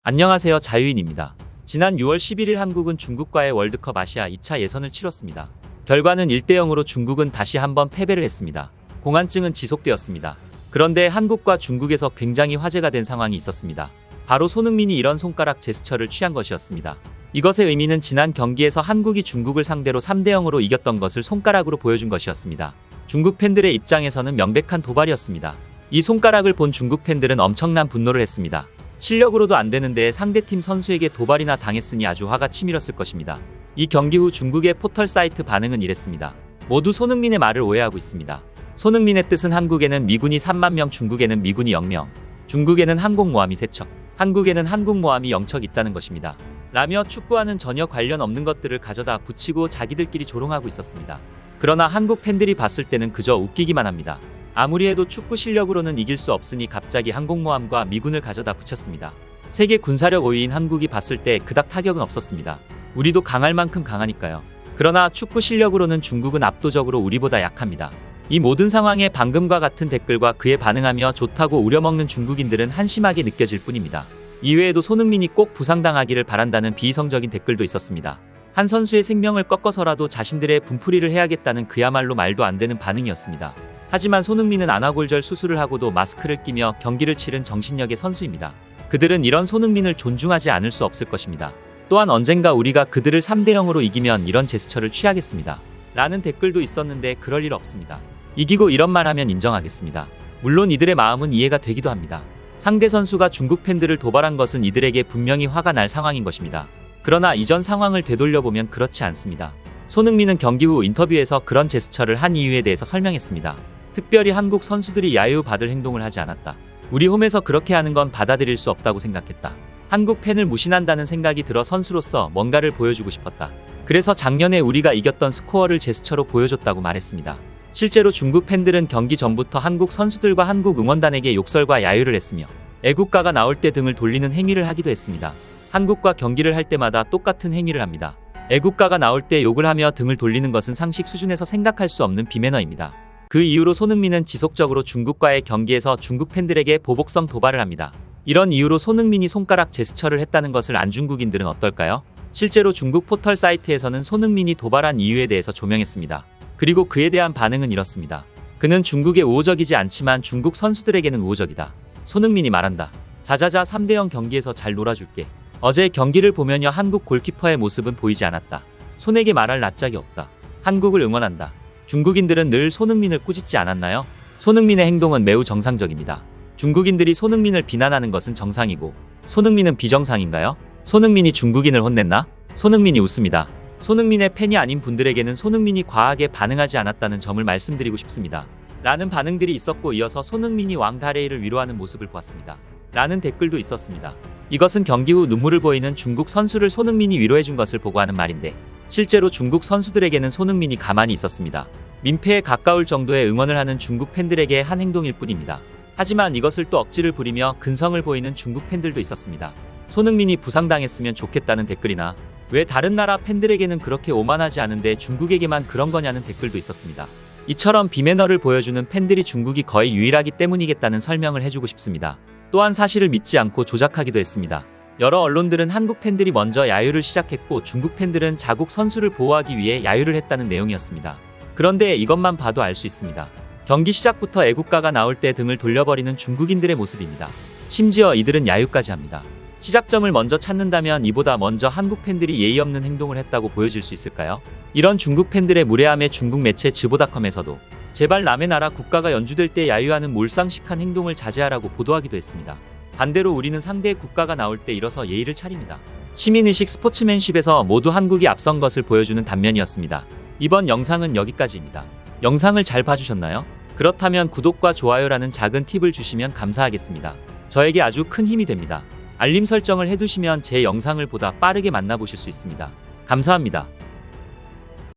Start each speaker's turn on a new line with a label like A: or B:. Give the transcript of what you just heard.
A: 안녕하세요, 자유인입니다. 지난 6월 11일 한국은 중국과의 월드컵 아시아 2차 예선을 치렀습니다. 결과는 1대0으로 중국은 다시 한번 패배를 했습니다. 공안증은 지속되었습니다. 그런데 한국과 중국에서 굉장히 화제가 된 상황이 있었습니다. 바로 손흥민이 이런 손가락 제스처를 취한 것이었습니다. 이것의 의미는 지난 경기에서 한국이 중국을 상대로 3대0으로 이겼던 것을 손가락으로 보여준 것이었습니다. 중국 팬들의 입장에서는 명백한 도발이었습니다. 이 손가락을 본 중국 팬들은 엄청난 분노를 했습니다. 실력으로도 안 되는데 상대팀 선수에게 도발이나 당했으니 아주 화가 치밀었을 것입니다. 이 경기 후 중국의 포털 사이트 반응은 이랬습니다. 모두 손흥민의 말을 오해하고 있습니다. 손흥민의 뜻은 한국에는 미군이 3만 명, 중국에는 미군이 0명, 중국에는 항공모함이 3척, 한국에는 항공모함이 0척 있다는 것입니다. 라며 축구와는 전혀 관련 없는 것들을 가져다 붙이고 자기들끼리 조롱하고 있었습니다. 그러나 한국 팬들이 봤을 때는 그저 웃기기만 합니다. 아무리 해도 축구 실력으로는 이길 수 없으니 갑자기 항공모함과 미군을 가져다 붙였습니다. 세계 군사력 5위인 한국이 봤을 때 그닥 타격은 없었습니다. 우리도 강할 만큼 강하니까요. 그러나 축구 실력으로는 중국은 압도적으로 우리보다 약합니다. 이 모든 상황에 방금과 같은 댓글과 그에 반응하며 좋다고 우려먹는 중국인들은 한심하게 느껴질 뿐입니다. 이외에도 손흥민이 꼭 부상당하기를 바란다는 비이성적인 댓글도 있었습니다. 한 선수의 생명을 꺾어서라도 자신들의 분풀이를 해야겠다는 그야말로 말도 안 되는 반응이었습니다. 하지만 손흥민은 안아골절 수술을 하고도 마스크를 끼며 경기를 치른 정신력의 선수입니다. 그들은 이런 손흥민을 존중하지 않을 수 없을 것입니다. 또한 언젠가 우리가 그들을 3대0으로 이기면 이런 제스처를 취하겠습니다. 라는 댓글도 있었는데 그럴 일 없습니다. 이기고 이런 말 하면 인정하겠습니다. 물론 이들의 마음은 이해가 되기도 합니다. 상대 선수가 중국 팬들을 도발한 것은 이들에게 분명히 화가 날 상황인 것입니다. 그러나 이전 상황을 되돌려보면 그렇지 않습니다. 손흥민은 경기 후 인터뷰에서 그런 제스처를 한 이유에 대해서 설명했습니다. 특별히 한국 선수들이 야유받을 행동을 하지 않았다. 우리 홈에서 그렇게 하는 건 받아들일 수 없다고 생각했다. 한국 팬을 무신한다는 생각이 들어 선수로서 뭔가를 보여주고 싶었다. 그래서 작년에 우리가 이겼던 스코어를 제스처로 보여줬다고 말했습니다. 실제로 중국 팬들은 경기 전부터 한국 선수들과 한국 응원단에게 욕설과 야유를 했으며 애국가가 나올 때 등을 돌리는 행위를 하기도 했습니다. 한국과 경기를 할 때마다 똑같은 행위를 합니다. 애국가가 나올 때 욕을 하며 등을 돌리는 것은 상식 수준에서 생각할 수 없는 비매너입니다. 그 이후로 손흥민은 지속적으로 중국과의 경기에서 중국 팬들에게 보복성 도발을 합니다. 이런 이유로 손흥민이 손가락 제스처를 했다는 것을 안 중국인들은 어떨까요? 실제로 중국 포털 사이트에서는 손흥민이 도발한 이유에 대해서 조명했습니다. 그리고 그에 대한 반응은 이렇습니다. 그는 중국에 우호적이지 않지만 중국 선수들에게는 우호적이다. 손흥민이 말한다. 자자자 3대0 경기에서 잘 놀아줄게. 어제 경기를 보면요, 한국 골키퍼의 모습은 보이지 않았다. 손에게 말할 낯짝이 없다. 한국을 응원한다. 중국인들은 늘 손흥민을 꾸짖지 않았나요? 손흥민의 행동은 매우 정상적입니다. 중국인들이 손흥민을 비난하는 것은 정상이고 손흥민은 비정상인가요? 손흥민이 중국인을 혼냈나? 손흥민이 웃습니다. 손흥민의 팬이 아닌 분들에게는 손흥민이 과하게 반응하지 않았다는 점을 말씀드리고 싶습니다. 라는 반응들이 있었고, 이어서 손흥민이 왕다레이를 위로하는 모습을 보았습니다. 라는 댓글도 있었습니다. 이것은 경기 후 눈물을 보이는 중국 선수를 손흥민이 위로해준 것을 보고 하는 말인데, 실제로 중국 선수들에게는 손흥민이 가만히 있었습니다. 민폐에 가까울 정도의 응원을 하는 중국 팬들에게 한 행동일 뿐입니다. 하지만 이것을 또 억지를 부리며 근성을 보이는 중국 팬들도 있었습니다. 손흥민이 부상당했으면 좋겠다는 댓글이나 왜 다른 나라 팬들에게는 그렇게 오만하지 않은데 중국에게만 그런 거냐는 댓글도 있었습니다. 이처럼 비매너를 보여주는 팬들이 중국이 거의 유일하기 때문이겠다는 설명을 해주고 싶습니다. 또한 사실을 믿지 않고 조작하기도 했습니다. 여러 언론들은 한국 팬들이 먼저 야유를 시작했고 중국 팬들은 자국 선수를 보호하기 위해 야유를 했다는 내용이었습니다. 그런데 이것만 봐도 알 수 있습니다. 경기 시작부터 애국가가 나올 때 등을 돌려버리는 중국인들의 모습입니다. 심지어 이들은 야유까지 합니다. 시작점을 먼저 찾는다면 이보다 먼저 한국 팬들이 예의 없는 행동을 했다고 보여질 수 있을까요? 이런 중국 팬들의 무례함에 중국 매체 즈보닷컴에서도 제발 남의 나라 국가가 연주될 때 야유하는 몰상식한 행동을 자제하라고 보도하기도 했습니다. 반대로 우리는 상대의 국가가 나올 때 일어서 예의를 차립니다. 시민의식 스포츠맨십에서 모두 한국이 앞선 것을 보여주는 단면이었습니다. 이번 영상은 여기까지입니다. 영상을 잘 봐주셨나요? 그렇다면 구독과 좋아요라는 작은 팁을 주시면 감사하겠습니다. 저에게 아주 큰 힘이 됩니다. 알림 설정을 해두시면 제 영상을 보다 빠르게 만나보실 수 있습니다. 감사합니다.